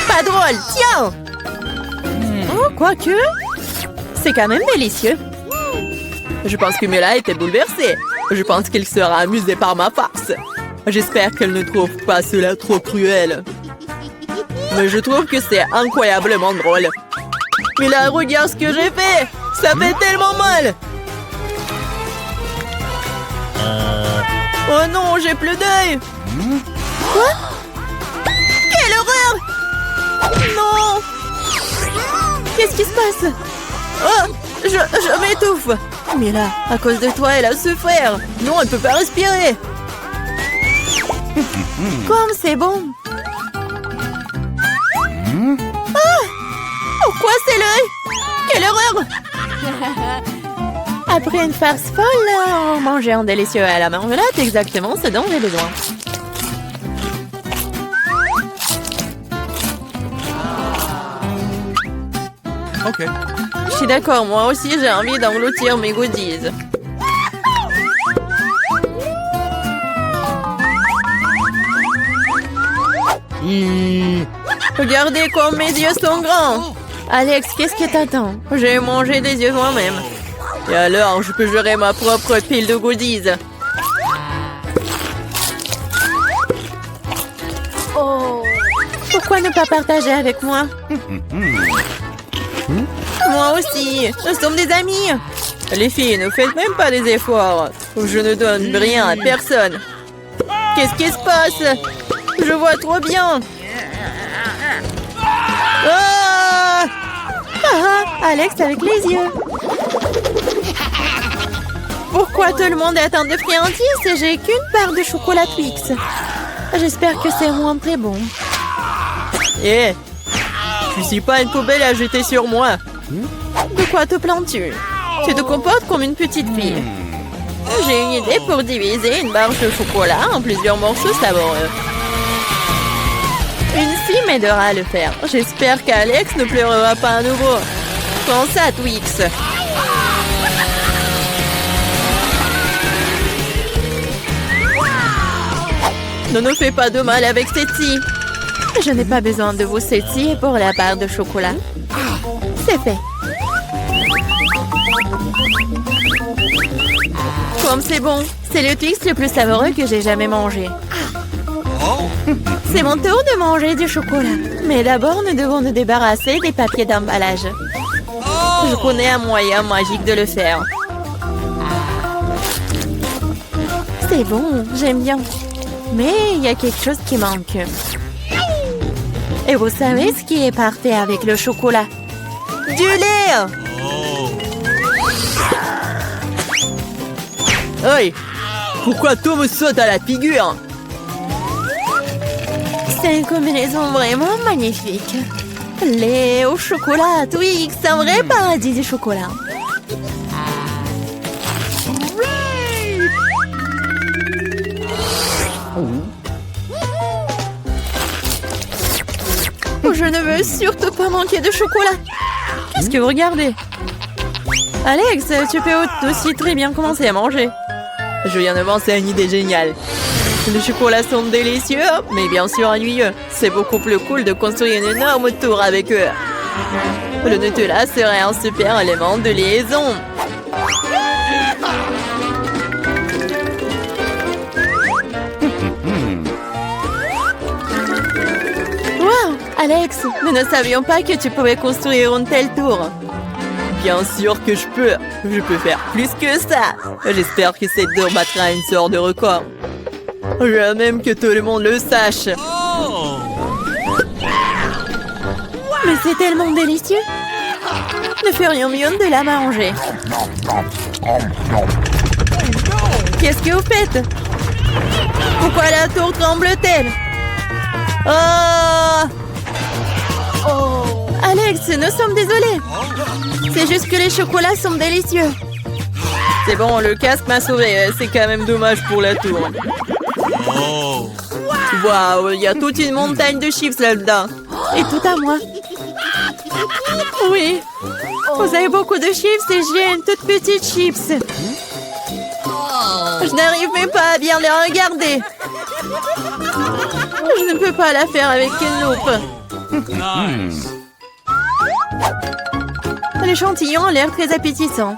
Pas drôle, tiens! Oh, quoique, c'est quand même délicieux. Je pense que Mila était bouleversée. Je pense qu'elle sera amusée par ma farce. J'espère qu'elle ne trouve pas cela trop cruel. Mais je trouve que c'est incroyablement drôle. Mais là, regarde ce que j'ai fait! Ça fait tellement mal! Oh non, j'ai plus d'œil! Quoi? Quelle horreur! Non! Qu'est-ce qui se passe? Oh! Je m'étouffe! Mais là, à cause de toi, elle a souffert! Non, elle peut pas respirer! Comme c'est bon! Ah! Pourquoi c'est l'œil? Quelle horreur! Après une farce folle, manger un délicieux à la marmelade, exactement ce dont j'ai besoin. Ok. Je suis d'accord, moi aussi j'ai envie d'engloutir mes goodies. Regardez comme mes yeux sont grands. Alex, qu'est-ce que t'attends? J'ai mangé des yeux moi-même. Et alors, je peux gérer ma propre pile de goodies. Oh. Pourquoi ne pas partager avec moi? Moi aussi, nous sommes des amis. Les filles, ne faites même pas des efforts. Je ne donne rien à personne. Qu'est-ce qui se passe? Je vois trop bien. Ah! Ah, Alex avec les yeux. Pourquoi tout le monde est atteint de friandises et j'ai qu'une barre de chocolat Twix? J'espère que c'est moins très bon. Hé, tu suis pas une poubelle à jeter sur moi. De quoi te plains-tu? Tu te comportes comme une petite fille. J'ai une idée pour diviser une barre de chocolat en plusieurs morceaux savoureux. Une fille m'aidera à le faire. J'espère qu'Alex ne pleurera pas à nouveau. Prends ça, Twix. Ne nous fais pas de mal avec Cétie. Je n'ai pas besoin de vous, Cétie, pour la barre de chocolat. C'est fait. Comme c'est bon, c'est le Twix le plus savoureux que j'ai jamais mangé. C'est mon tour de manger du chocolat. Mais d'abord, nous devons nous débarrasser des papiers d'emballage. Je connais un moyen magique de le faire. C'est bon, j'aime bien. Mais il y a quelque chose qui manque. Et vous savez ce qui est parfait avec le chocolat? Du lait! Hey, pourquoi tout me saute à la figure? C'est une combinaison vraiment magnifique. Lait au chocolat, Twix, un vrai paradis du chocolat. Je ne veux surtout pas manquer de chocolat. Qu'est-ce que vous regardez? Alex, tu peux aussi très bien commencer à manger. Je viens de penser à une idée géniale. Les chocolats sont délicieux, mais bien sûr ennuyeux. C'est beaucoup plus cool de construire une énorme tour avec eux. Le Nutella serait un super élément de liaison. Wow, Alex, nous ne savions pas que tu pouvais construire une telle tour. Bien sûr que je peux. Je peux faire plus que ça. J'espère que cette tour battra une sorte de record. Je veux même que tout le monde le sache. Mais c'est tellement délicieux. Nous ferions mieux de la manger. Qu'est-ce que vous faites? Pourquoi la tour tremble-t-elle? Oh! Alex, nous sommes désolés. C'est juste que les chocolats sont délicieux. C'est bon, le casque m'a sauvé. C'est quand même dommage pour la tour. Waouh, il y a toute une montagne de chips là-dedans. Et tout à moi. Oui. Vous avez beaucoup de chips et j'ai une toute petite chips. Je n'arrive même pas à bien les regarder. Je ne peux pas la faire avec une loupe. L'échantillon a l'air très appétissant.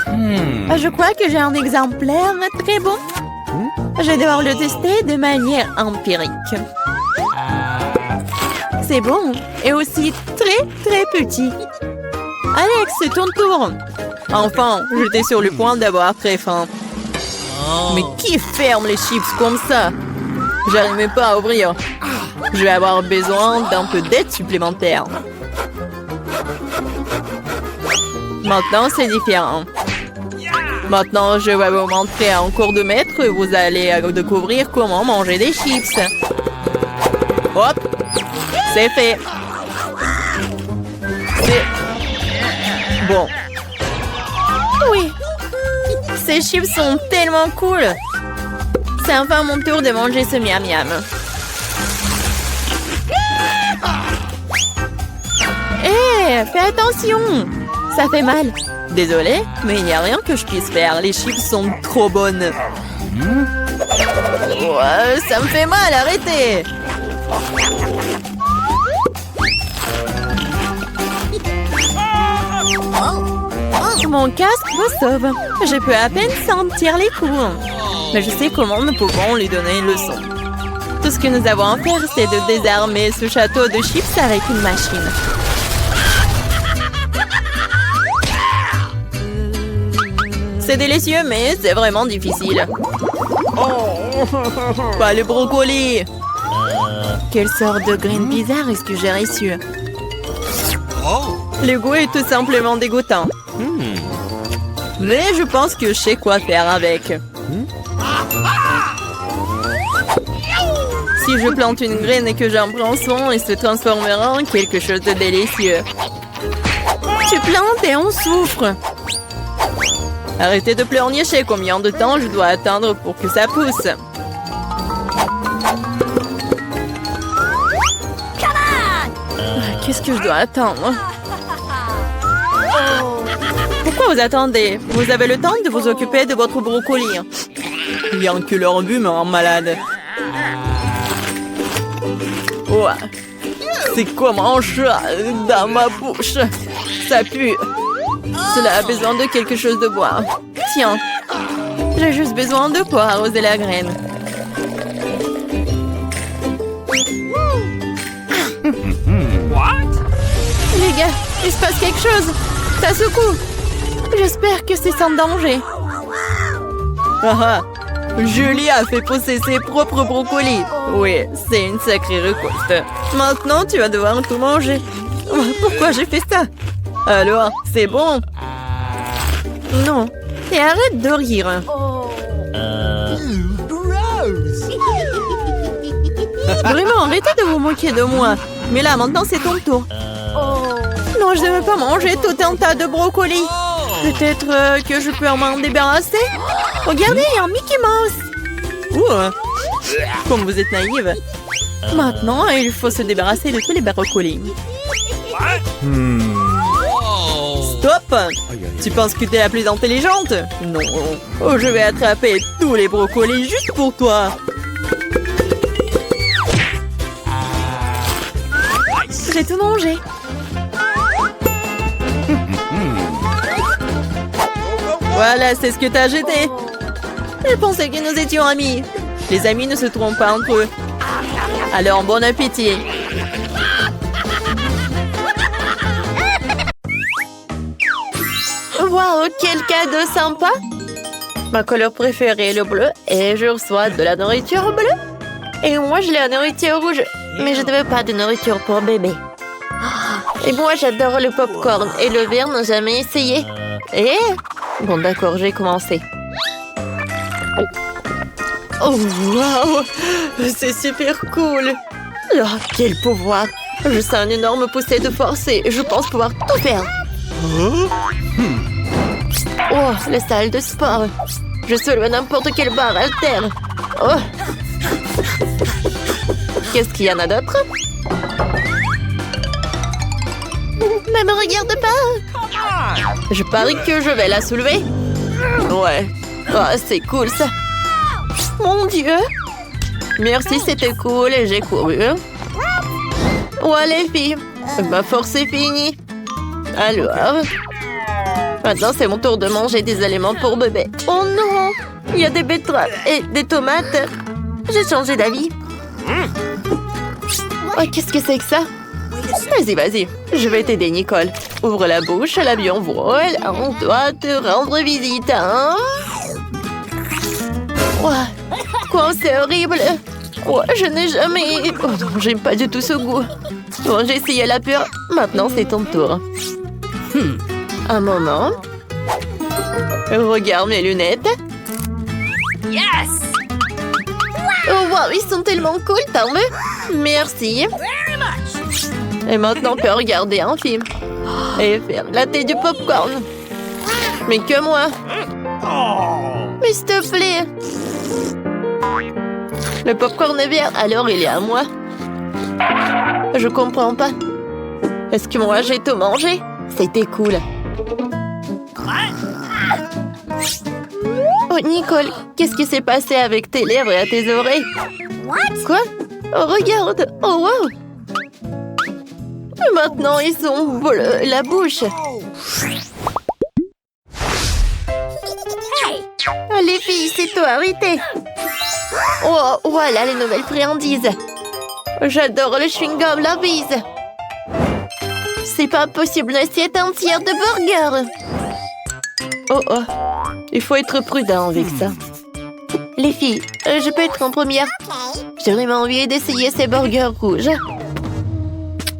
Je crois que j'ai un exemplaire très bon. Je vais devoir le tester de manière empirique. C'est bon et aussi très petit. Alex, c'est ton tour. Enfin, j'étais sur le point d'avoir très faim. Mais qui ferme les chips comme ça? J'arrive même pas à ouvrir. Je vais avoir besoin d'un peu d'aide supplémentaire. Maintenant, c'est différent. Maintenant, je vais vous montrer en cours de maître. Vous allez découvrir comment manger des chips. Hop! C'est fait. C'est... bon. Oui. Ces chips sont tellement cool. C'est enfin mon tour de manger ce miam-miam. Hé, fais attention. Ça fait mal. Désolée, mais il n'y a rien que je puisse faire. Les chips sont trop bonnes. Ouais, ça me fait mal, arrêtez. Mon casque me sauve. Je peux à peine sentir les coups. Mais je sais comment nous pouvons lui donner une leçon. Tout ce que nous avons à faire, c'est de désarmer ce château de chips avec une machine. C'est délicieux, mais c'est vraiment difficile. Pas le brocoli. Quelle sorte de graine bizarre est-ce que j'ai reçu? Oh. Le goût est tout simplement dégoûtant. Mais je pense que je sais quoi faire avec. Si je plante une graine et que j'en prends soin, elle se transformera en quelque chose de délicieux. Tu plantes et on souffre. Arrêtez de pleurnicher. Combien de temps je dois attendre pour que ça pousse? Qu'est-ce que je dois attendre? Pourquoi vous attendez? Vous avez le temps de vous occuper de votre brocoli. Bien que leur but me rend malade. Ouais. C'est comme un chat dans ma bouche. Ça pue. Cela a besoin de quelque chose de boire. Tiens. J'ai juste besoin de pour arroser la graine. What? Les gars, il se passe quelque chose. Ça secoue. J'espère que c'est sans danger. Ah ah. Julie a fait pousser ses propres brocolis. Oui, c'est une sacrée récolte. Maintenant, tu vas devoir tout manger. Pourquoi j'ai fait ça? Alors, c'est bon? Non. Et arrête de rire. Vraiment, arrêtez de vous moquer de moi. Mais là, maintenant, c'est ton tour. Non, je ne veux pas manger tout un tas de brocolis. Peut-être que je peux m'en débarrasser? Regardez, il y a un Mickey Mouse. Ouh, comme vous êtes naïve. Maintenant, il faut se débarrasser de tous les brocolis. Stop! Tu penses que tu es la plus intelligente? Non. Oh, je vais attraper tous les brocolis juste pour toi. J'ai tout mangé. Voilà, c'est ce que t'as jeté. Je pensais que nous étions amis. Les amis ne se trompent pas entre eux. Alors, bon appétit. Waouh, quel cadeau sympa. Ma couleur préférée est le bleu et je reçois de la nourriture bleue. Et moi, je l'ai la nourriture rouge. Mais je ne veux pas de nourriture pour bébé. Et moi, j'adore le popcorn et le verre n'a jamais essayé. Et... Bon, d'accord, j'ai commencé. Oh, waouh! C'est super cool! Oh, quel pouvoir! Je sens une énorme poussée de force et je pense pouvoir tout faire. Oh, la salle de sport! Je soulève n'importe quelle barre altère. Oh! Qu'est-ce qu'il y en a d'autre? Ne me regarde pas! Je parie que je vais la soulever. Ouais. Oh, c'est cool ça. Mon Dieu. Merci, c'était cool et j'ai couru. Ouais, les filles. Ma force est finie. Alors. Maintenant, c'est mon tour de manger des aliments pour bébé. Oh non! Il y a des betteraves et des tomates. J'ai changé d'avis. Oh, qu'est-ce que c'est que ça? Vas-y, vas-y. Je vais t'aider, Nicole. Ouvre la bouche, l'avion vole. On doit te rendre visite, hein? Ouah. Quoi, c'est horrible. Oh, je n'ai jamais... Oh non, j'aime pas du tout ce goût. Bon, j'ai essayé la pure. Maintenant, c'est ton tour. Un moment. Regarde mes lunettes. Yes! Oh, wow, ils sont tellement cool, t'en veux? Merci. Et maintenant, on peut regarder un film. Et faire la tête du popcorn. Mais que moi. Mais s'il te plaît. Le popcorn est vert, alors il est à moi. Je comprends pas. Est-ce que moi j'ai tout mangé? C'était cool. Oh, Nicole, qu'est-ce qui s'est passé avec tes lèvres et à tes oreilles? Quoi? Oh, regarde. Oh, wow. Maintenant, ils sont bleus, la bouche. Oh, les filles, c'est toi, arrêtez. Oh, voilà les nouvelles friandises. J'adore le chewing-gum, la bise. C'est pas possible, une assiette entière de burgers. Oh, oh. Il faut être prudent avec ça. Les filles, je peux être en première. J'ai vraiment envie d'essayer ces burgers rouges.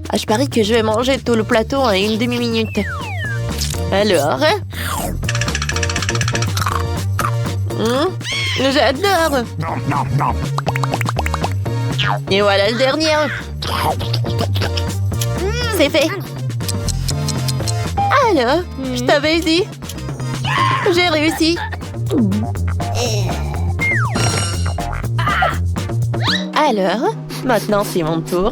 Ah, je parie que je vais manger tout le plateau en une demi-minute. Alors... j'adore. Et voilà le dernier. C'est fait. Alors, je t'avais dit. J'ai réussi. Alors, maintenant c'est mon tour.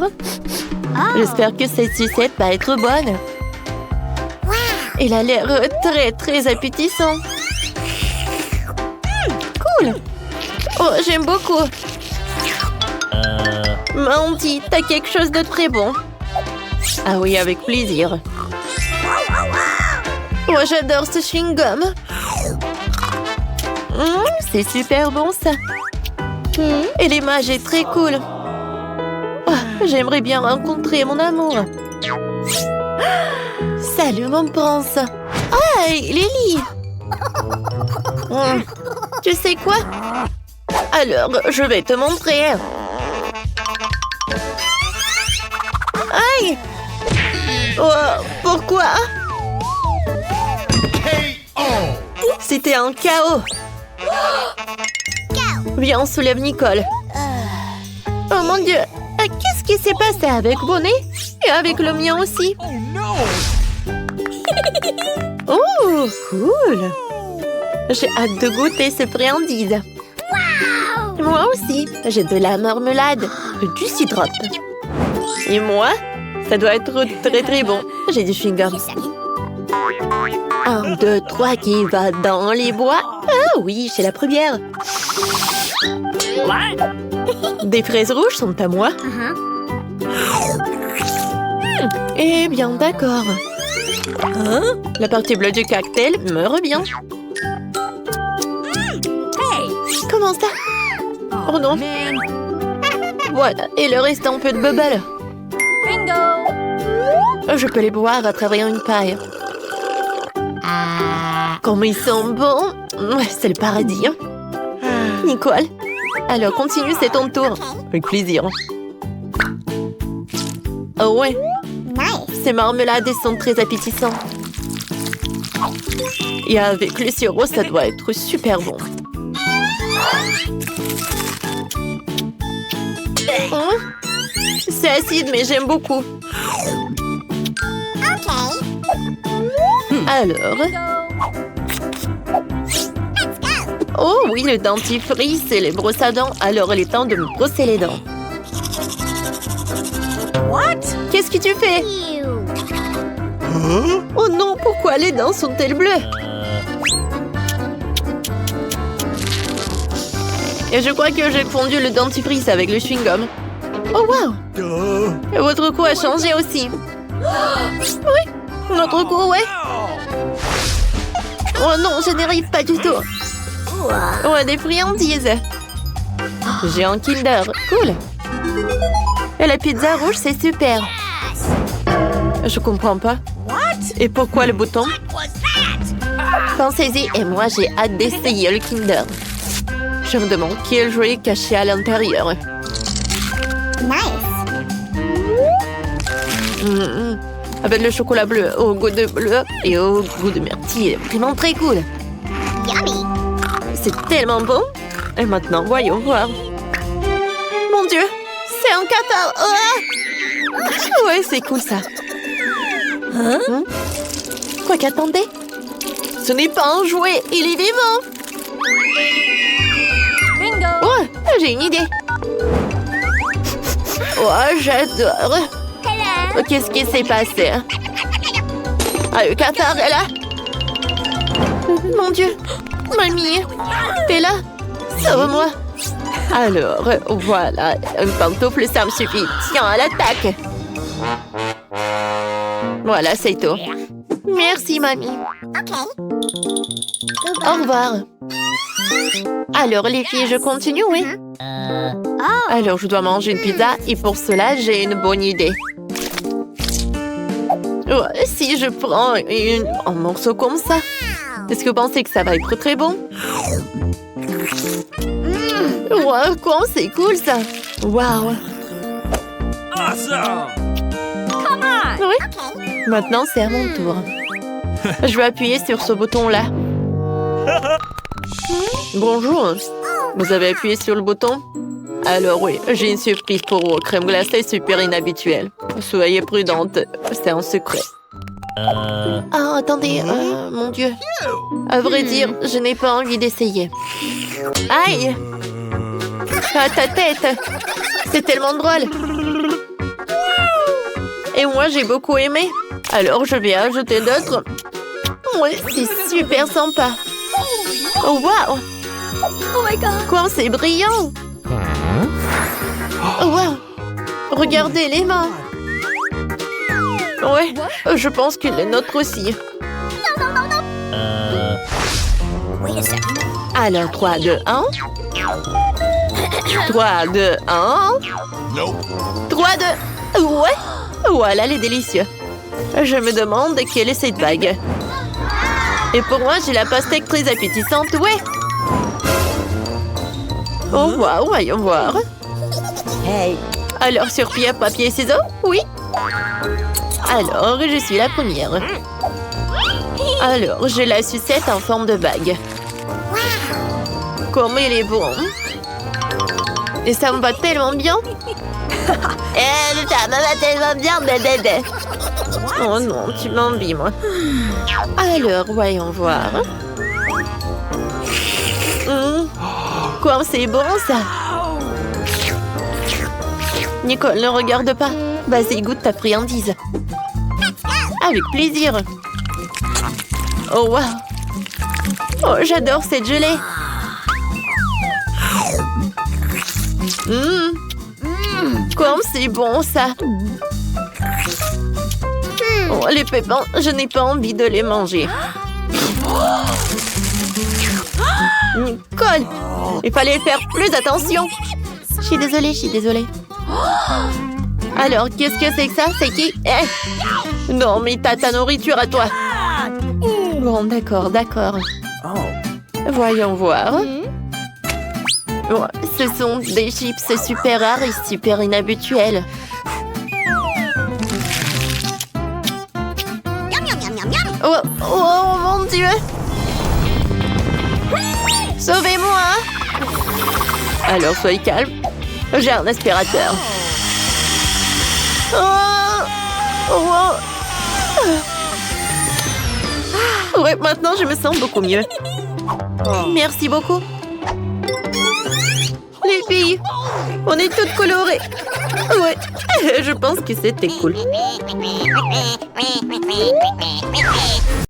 J'espère que cette sucette va être bonne. Il a l'air très appétissant. Cool. Oh, j'aime beaucoup. Mandy, t'as quelque chose de très bon. Ah oui, avec plaisir. Oh, j'adore ce chewing-gum. C'est super bon, ça. Et l'image est très cool. Oh, j'aimerais bien rencontrer mon amour. Salut, mon prince. Hey, Lily. Tu sais quoi? Alors, je vais te montrer. Aïe! Oh, pourquoi? C'était un chaos. Viens, on soulève Nicole. Oh mon Dieu! Qu'est-ce qui s'est passé avec Bonnet? Et avec le mien aussi? Oh, cool! J'ai hâte de goûter ce friandise. Moi aussi, j'ai de la marmelade, du syrup. Et moi, ça doit être très bon. J'ai du chewing-gum. 1, 2, 3, qui va dans les bois? Ah oui, c'est la première. Des fraises rouges sont à moi. Eh bien, d'accord. La partie bleue du cocktail me revient. Comment ça? Oh non. Voilà, et le reste un peu de bubble. Bingo! Je peux les boire à travers une paille. Comme ils sont bons. C'est le paradis. Nicole, alors continue, c'est ton tour. Avec plaisir. Oh ouais. Ces marmelades sont très appétissants. Et avec le sirop, ça doit être super bon. C'est acide, mais j'aime beaucoup. Alors... Oh oui, le dentifrice et les brosses à dents. Alors il est temps de me brosser les dents. Qu'est-ce que tu fais? Oh non, pourquoi les dents sont-elles bleues? Et je crois que j'ai fondu le dentifrice avec le chewing-gum. Oh wow! Et votre goût a changé aussi. Oui, notre goût, ouais. Oh non, je n'y arrive pas du tout. Oh, des friandises. J'ai un Kinder, cool. Et la pizza rouge, c'est super. Je comprends pas. Et pourquoi le bouton? Pensez-y, et moi j'ai hâte d'essayer le Kinder. Je me demande quel jouet est caché à l'intérieur. Avec le chocolat bleu au goût de bleu et au goût de myrtille. Vraiment très cool. C'est tellement bon. Et maintenant, voyons voir. Mon Dieu, c'est un cafard. Oh ouais, c'est cool ça. Quoi qu'attendez? Ce n'est pas un jouet, il est vivant. Bingo! Oh, j'ai une idée. Oh, j'adore. Hello! Qu'est-ce qui s'est passé? Ah, le cafard est là. Mon Dieu. Mamie, t'es là? Sauve-moi. Alors, voilà. Une pantoufle, ça me suffit. Tiens, à l'attaque. Voilà, c'est tout. Merci, mamie. Au revoir. Alors, les filles, je continue, oui? Alors, je dois manger une pizza et pour cela, j'ai une bonne idée. Oh, si je prends un morceau comme ça, est-ce que vous pensez que ça va être très bon? Wow, quoi, c'est cool ça. Wow. Awesome! Oui. Maintenant, c'est à mon tour. Je vais appuyer sur ce bouton-là. Bonjour. Vous avez appuyé sur le bouton? Alors oui, j'ai une surprise pour vous. Crème glacée super inhabituelle. Soyez prudente, c'est un secret. Ah, attendez, mon Dieu. À vrai dire, je n'ai pas envie d'essayer. Aïe! Ah, ta tête! C'est tellement drôle! Et moi, j'ai beaucoup aimé. Alors, je vais ajouter d'autres. Ouais, c'est super sympa. Oh, wow! Oh my god. Quoi, c'est brillant! Oh, wow! Regardez les mains! Ouais, je pense que les nôtres aussi. Wait a second. Alors, 3, 2, 1. 3, 2, 1. Nope. 3, 2... Ouais! Voilà les délicieux. Je me demande quelle est cette bague. Et pour moi, j'ai la pastèque très appétissante, ouais! Oh, waouh, voyons voir. Hey! Alors, sur pierre, papier, ciseaux? Oui! Alors, je suis la première. Alors, j'ai la sucette en forme de bague. Comme il est bon! Et ça me va tellement bien! Ça me va tellement bien, bébé! Oh non, tu m'envies, moi. Alors, voyons voir. Quoi, c'est bon, ça? Nicole, ne regarde pas. Vas-y, goûte ta friandise. Avec plaisir. Oh, wow. Oh, j'adore cette gelée. Comme c'est bon, ça. Oh, les pépins, je n'ai pas envie de les manger. Nicole, il fallait faire plus attention. Je suis désolée. Alors, qu'est-ce que c'est que ça? C'est qui? Non, mais t'as ta nourriture à toi. Bon, d'accord. Voyons voir. Oh, ce sont des chips super rares et super inhabituels. Oh mon Dieu! Sauvez-moi! Alors, soyez calme. J'ai un aspirateur. Ouais, maintenant, je me sens beaucoup mieux. Merci beaucoup. Les filles, on est toutes colorées. Ouais, je pense que c'était cool.